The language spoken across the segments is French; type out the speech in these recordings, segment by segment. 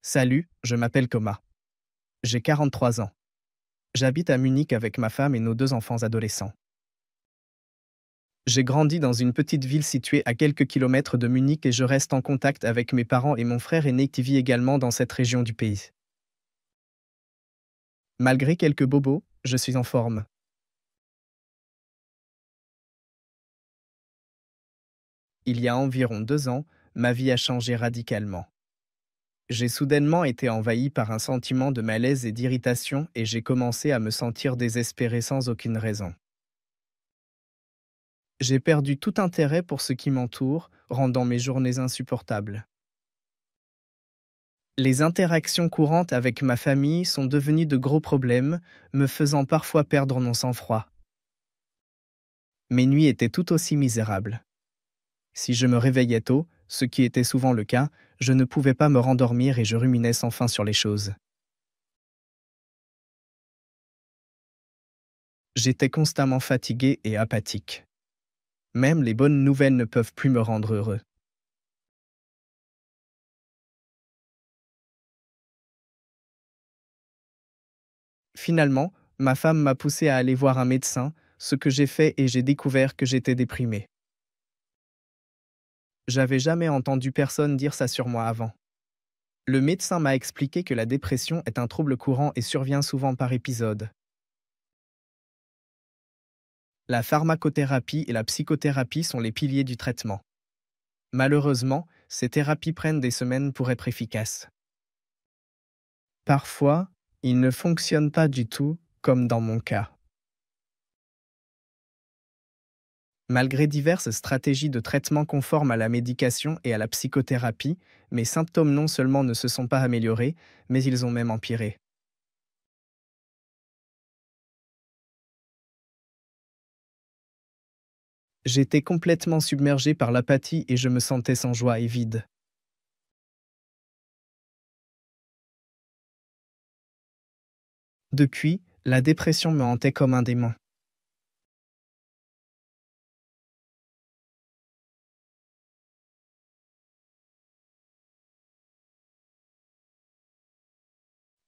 Salut, je m'appelle Thomas. J'ai 43 ans. J'habite à Munich avec ma femme et nos deux enfants adolescents. J'ai grandi dans une petite ville située à quelques kilomètres de Munich et je reste en contact avec mes parents et mon frère aîné qui vit également dans cette région du pays. Malgré quelques bobos, je suis en forme. Il y a environ 2 ans, ma vie a changé radicalement. J'ai soudainement été envahi par un sentiment de malaise et d'irritation et j'ai commencé à me sentir désespéré sans aucune raison. J'ai perdu tout intérêt pour ce qui m'entoure, rendant mes journées insupportables. Les interactions courantes avec ma famille sont devenues de gros problèmes, me faisant parfois perdre mon sang-froid. Mes nuits étaient tout aussi misérables. Si je me réveillais tôt, ce qui était souvent le cas, je ne pouvais pas me rendormir et je ruminais sans fin sur les choses. J'étais constamment fatigué et apathique. Même les bonnes nouvelles ne peuvent plus me rendre heureux. Finalement, ma femme m'a poussé à aller voir un médecin, ce que j'ai fait et j'ai découvert que j'étais déprimé. J'avais jamais entendu personne dire ça sur moi avant. Le médecin m'a expliqué que la dépression est un trouble courant et survient souvent par épisode. La pharmacothérapie et la psychothérapie sont les piliers du traitement. Malheureusement, ces thérapies prennent des semaines pour être efficaces. Parfois, ils ne fonctionnent pas du tout, comme dans mon cas. Malgré diverses stratégies de traitement conformes à la médication et à la psychothérapie, mes symptômes non seulement ne se sont pas améliorés, mais ils ont même empiré. J'étais complètement submergé par l'apathie et je me sentais sans joie et vide. Depuis, la dépression me hantait comme un démon.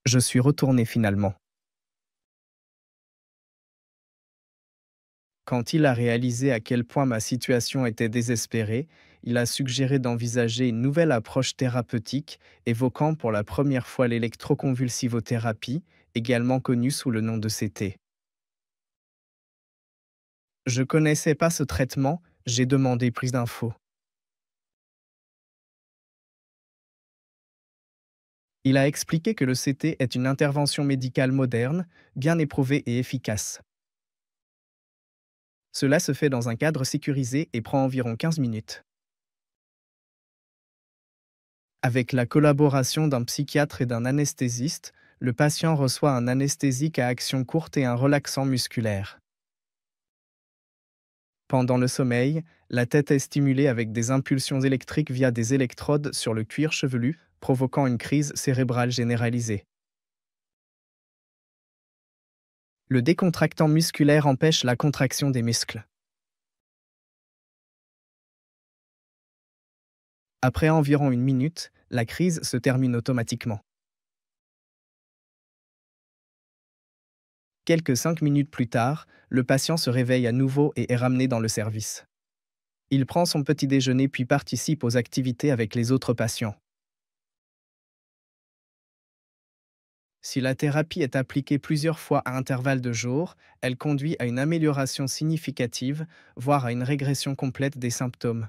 Je suis retourné finalement. Quand il a réalisé à quel point ma situation était désespérée, il a suggéré d'envisager une nouvelle approche thérapeutique, évoquant pour la première fois l'électroconvulsivothérapie, également connue sous le nom de CT. Je connaissais pas ce traitement, j'ai demandé plus d'infos. Il a expliqué que le CT est une intervention médicale moderne, bien éprouvée et efficace. Cela se fait dans un cadre sécurisé et prend environ 15 minutes. Avec la collaboration d'un psychiatre et d'un anesthésiste, le patient reçoit un anesthésique à action courte et un relaxant musculaire. Pendant le sommeil, la tête est stimulée avec des impulsions électriques via des électrodes sur le cuir chevelu, provoquant une crise cérébrale généralisée. Le décontractant musculaire empêche la contraction des muscles. Après environ une minute, la crise se termine automatiquement. Quelques 5 minutes plus tard, le patient se réveille à nouveau et est ramené dans le service. Il prend son petit déjeuner puis participe aux activités avec les autres patients. Si la thérapie est appliquée plusieurs fois à intervalles de jours, elle conduit à une amélioration significative, voire à une régression complète des symptômes.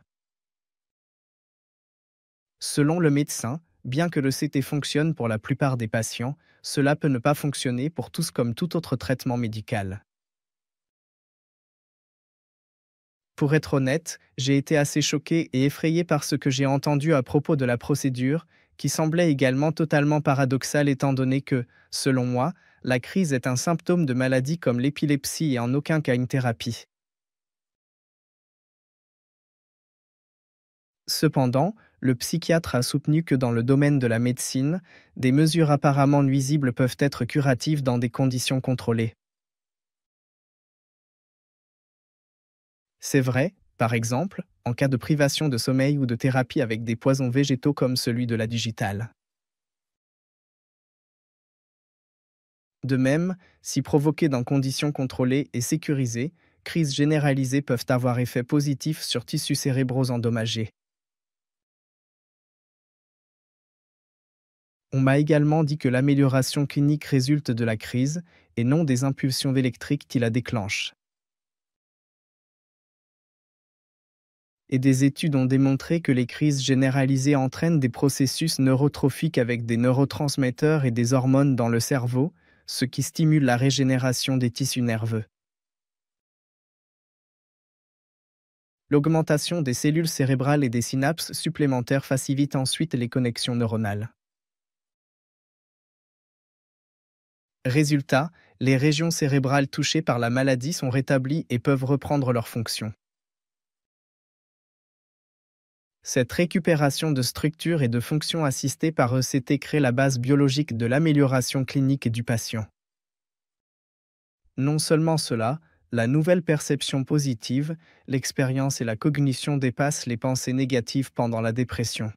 Selon le médecin, bien que le CT fonctionne pour la plupart des patients, cela peut ne pas fonctionner pour tous comme tout autre traitement médical. Pour être honnête, j'ai été assez choqué et effrayé par ce que j'ai entendu à propos de la procédure, qui semblait également totalement paradoxale étant donné que, selon moi, la crise est un symptôme de maladie comme l'épilepsie et en aucun cas une thérapie. Cependant, le psychiatre a soutenu que dans le domaine de la médecine, des mesures apparemment nuisibles peuvent être curatives dans des conditions contrôlées. C'est vrai, par exemple, en cas de privation de sommeil ou de thérapie avec des poisons végétaux comme celui de la digitale. De même, si provoquées dans conditions contrôlées et sécurisées, crises généralisées peuvent avoir effet positif sur tissus cérébraux endommagés. On m'a également dit que l'amélioration clinique résulte de la crise et non des impulsions électriques qui la déclenchent. Et des études ont démontré que les crises généralisées entraînent des processus neurotrophiques avec des neurotransmetteurs et des hormones dans le cerveau, ce qui stimule la régénération des tissus nerveux. L'augmentation des cellules cérébrales et des synapses supplémentaires facilite ensuite les connexions neuronales. Résultat, les régions cérébrales touchées par la maladie sont rétablies et peuvent reprendre leurs fonctions. Cette récupération de structures et de fonctions assistées par ECT crée la base biologique de l'amélioration clinique du patient. Non seulement cela, la nouvelle perception positive, l'expérience et la cognition dépassent les pensées négatives pendant la dépression.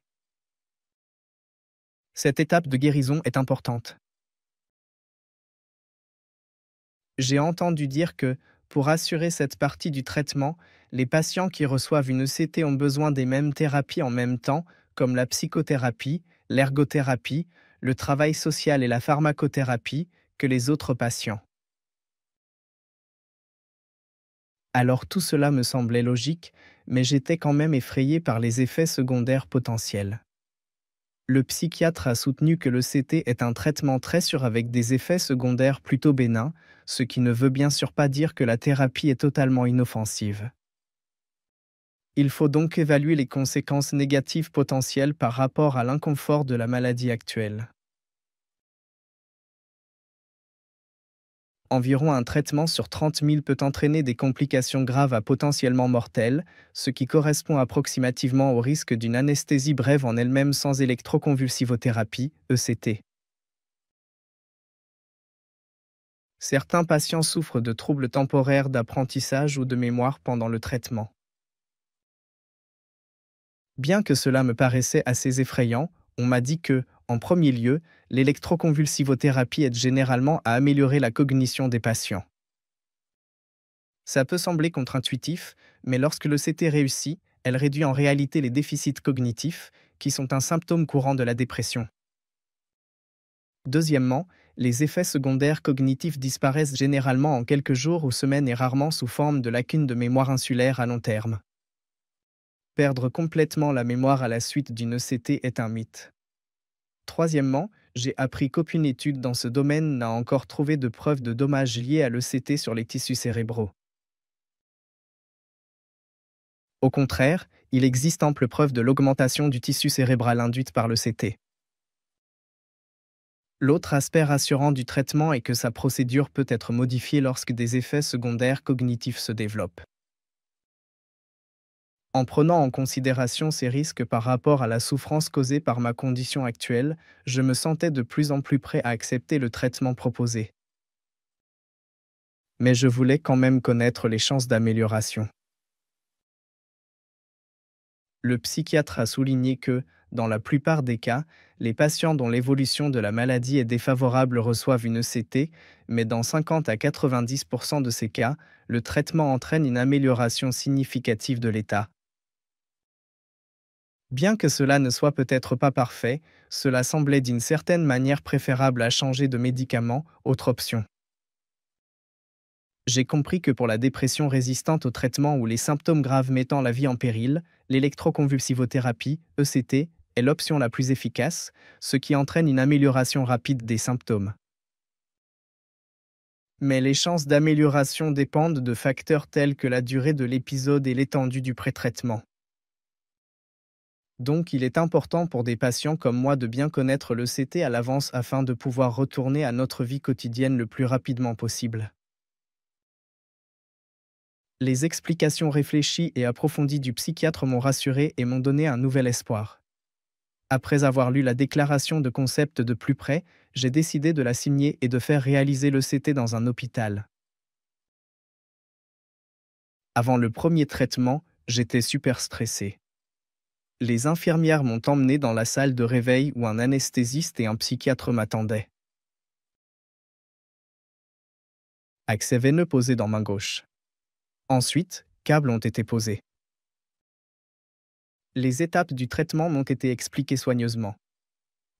Cette étape de guérison est importante. J'ai entendu dire que, pour assurer cette partie du traitement, les patients qui reçoivent une ECT ont besoin des mêmes thérapies en même temps, comme la psychothérapie, l'ergothérapie, le travail social et la pharmacothérapie, que les autres patients. Alors tout cela me semblait logique, mais j'étais quand même effrayé par les effets secondaires potentiels. Le psychiatre a soutenu que l'ECT est un traitement très sûr avec des effets secondaires plutôt bénins, ce qui ne veut bien sûr pas dire que la thérapie est totalement inoffensive. Il faut donc évaluer les conséquences négatives potentielles par rapport à l'inconfort de la maladie actuelle. Environ un traitement sur 30 000 peut entraîner des complications graves à potentiellement mortelles, ce qui correspond approximativement au risque d'une anesthésie brève en elle-même sans électroconvulsivothérapie, ECT. Certains patients souffrent de troubles temporaires d'apprentissage ou de mémoire pendant le traitement. Bien que cela me paraissait assez effrayant, on m'a dit que, en premier lieu, l'électroconvulsivothérapie aide généralement à améliorer la cognition des patients. Ça peut sembler contre-intuitif, mais lorsque l'ECT réussit, elle réduit en réalité les déficits cognitifs, qui sont un symptôme courant de la dépression. Deuxièmement, les effets secondaires cognitifs disparaissent généralement en quelques jours ou semaines et rarement sous forme de lacunes de mémoire insulaire à long terme. Perdre complètement la mémoire à la suite d'une ECT est un mythe. Troisièmement, j'ai appris qu'aucune étude dans ce domaine n'a encore trouvé de preuves de dommages liés à l'ECT sur les tissus cérébraux. Au contraire, il existe ample preuve de l'augmentation du tissu cérébral induite par l'ECT. L'autre aspect rassurant du traitement est que sa procédure peut être modifiée lorsque des effets secondaires cognitifs se développent. En prenant en considération ces risques par rapport à la souffrance causée par ma condition actuelle, je me sentais de plus en plus prêt à accepter le traitement proposé. Mais je voulais quand même connaître les chances d'amélioration. Le psychiatre a souligné que, dans la plupart des cas, les patients dont l'évolution de la maladie est défavorable reçoivent une ECT, mais dans 50 à 90% de ces cas, le traitement entraîne une amélioration significative de l'état. Bien que cela ne soit peut-être pas parfait, cela semblait d'une certaine manière préférable à changer de médicament, autre option. J'ai compris que pour la dépression résistante au traitement ou les symptômes graves mettant la vie en péril, l'électroconvulsivothérapie, ECT, est l'option la plus efficace, ce qui entraîne une amélioration rapide des symptômes. Mais les chances d'amélioration dépendent de facteurs tels que la durée de l'épisode et l'étendue du pré-traitement. Donc il est important pour des patients comme moi de bien connaître l'ECT à l'avance afin de pouvoir retourner à notre vie quotidienne le plus rapidement possible. Les explications réfléchies et approfondies du psychiatre m'ont rassuré et m'ont donné un nouvel espoir. Après avoir lu la déclaration de concept de plus près, j'ai décidé de la signer et de faire réaliser l'ECT dans un hôpital. Avant le premier traitement, j'étais super stressé. Les infirmières m'ont emmené dans la salle de réveil où un anesthésiste et un psychiatre m'attendaient. accès veineux posé dans main gauche. Ensuite, câbles ont été posés. Les étapes du traitement m'ont été expliquées soigneusement.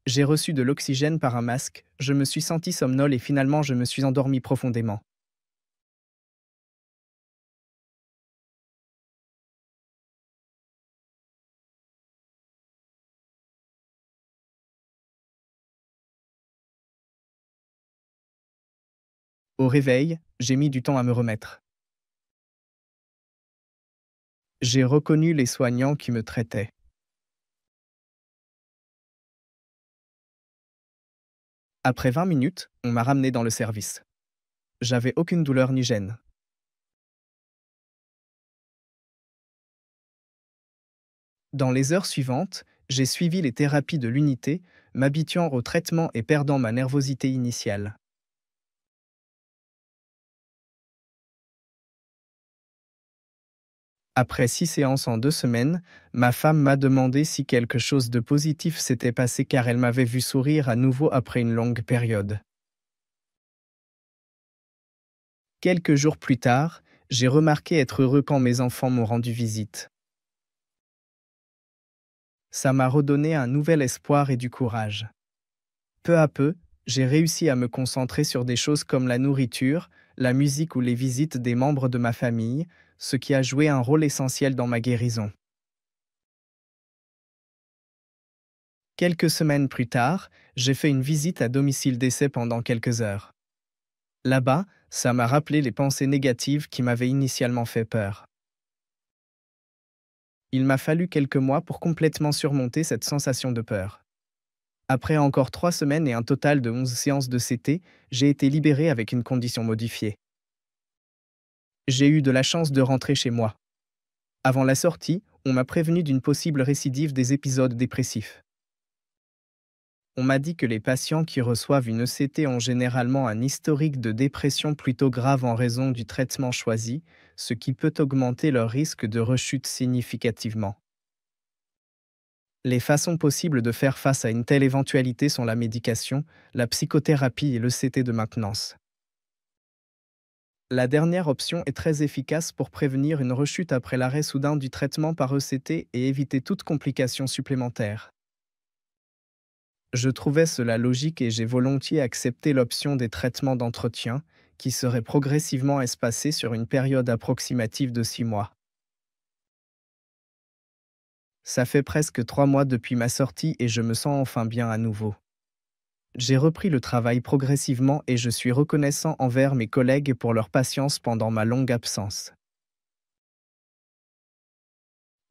J'ai reçu de l'oxygène par un masque, je me suis senti somnole et finalement je me suis endormi profondément. Au réveil, j'ai mis du temps à me remettre. J'ai reconnu les soignants qui me traitaient. Après 20 minutes, on m'a ramené dans le service. J'avais aucune douleur ni gêne. Dans les heures suivantes, j'ai suivi les thérapies de l'unité, m'habituant au traitement et perdant ma nervosité initiale. Après 6 séances en 2 semaines, ma femme m'a demandé si quelque chose de positif s'était passé car elle m'avait vu sourire à nouveau après une longue période. Quelques jours plus tard, j'ai remarqué être heureux quand mes enfants m'ont rendu visite. Ça m'a redonné un nouvel espoir et du courage. Peu à peu, j'ai réussi à me concentrer sur des choses comme la nourriture, la musique ou les visites des membres de ma famille, ce qui a joué un rôle essentiel dans ma guérison. Quelques semaines plus tard, j'ai fait une visite à domicile d'essai pendant quelques heures. Là-bas, ça m'a rappelé les pensées négatives qui m'avaient initialement fait peur. Il m'a fallu quelques mois pour complètement surmonter cette sensation de peur. Après encore 3 semaines et un total de 11 séances de CT, j'ai été libéré avec une condition modifiée. J'ai eu de la chance de rentrer chez moi. Avant la sortie, on m'a prévenu d'une possible récidive des épisodes dépressifs. On m'a dit que les patients qui reçoivent une ECT ont généralement un historique de dépression plutôt grave en raison du traitement choisi, ce qui peut augmenter leur risque de rechute significativement. Les façons possibles de faire face à une telle éventualité sont la médication, la psychothérapie et l'ECT de maintenance. La dernière option est très efficace pour prévenir une rechute après l'arrêt soudain du traitement par ECT et éviter toute complication supplémentaire. Je trouvais cela logique et j'ai volontiers accepté l'option des traitements d'entretien, qui seraient progressivement espacés sur une période approximative de 6 mois. Ça fait presque 3 mois depuis ma sortie et je me sens enfin bien à nouveau. J'ai repris le travail progressivement et je suis reconnaissant envers mes collègues pour leur patience pendant ma longue absence.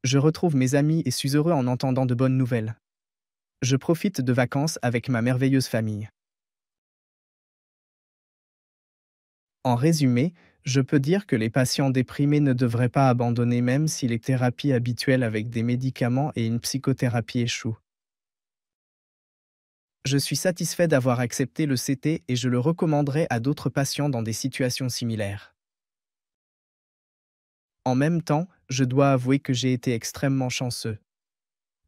Je retrouve mes amis et suis heureux en entendant de bonnes nouvelles. Je profite de vacances avec ma merveilleuse famille. En résumé, je peux dire que les patients déprimés ne devraient pas abandonner même si les thérapies habituelles avec des médicaments et une psychothérapie échouent. Je suis satisfait d'avoir accepté le CT et je le recommanderai à d'autres patients dans des situations similaires. En même temps, je dois avouer que j'ai été extrêmement chanceux.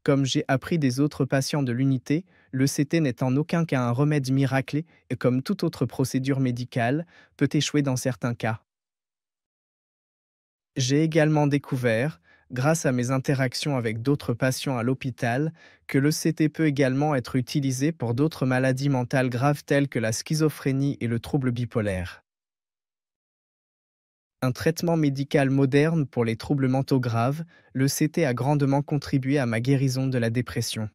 Comme j'ai appris des autres patients de l'unité, le CT n'est en aucun cas un remède miracle et comme toute autre procédure médicale, peut échouer dans certains cas. J'ai également découvert, grâce à mes interactions avec d'autres patients à l'hôpital, que le CT peut également être utilisé pour d'autres maladies mentales graves telles que la schizophrénie et le trouble bipolaire. Un traitement médical moderne pour les troubles mentaux graves, le CT a grandement contribué à ma guérison de la dépression.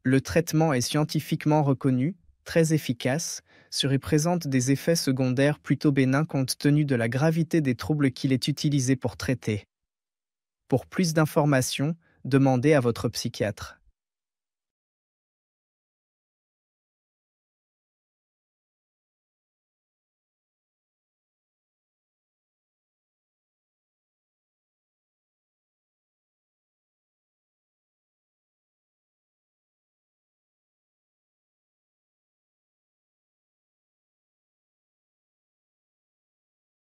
Le traitement est scientifiquement reconnu, très efficace, et présente des effets secondaires plutôt bénins compte tenu de la gravité des troubles qu'il est utilisé pour traiter. Pour plus d'informations, demandez à votre psychiatre.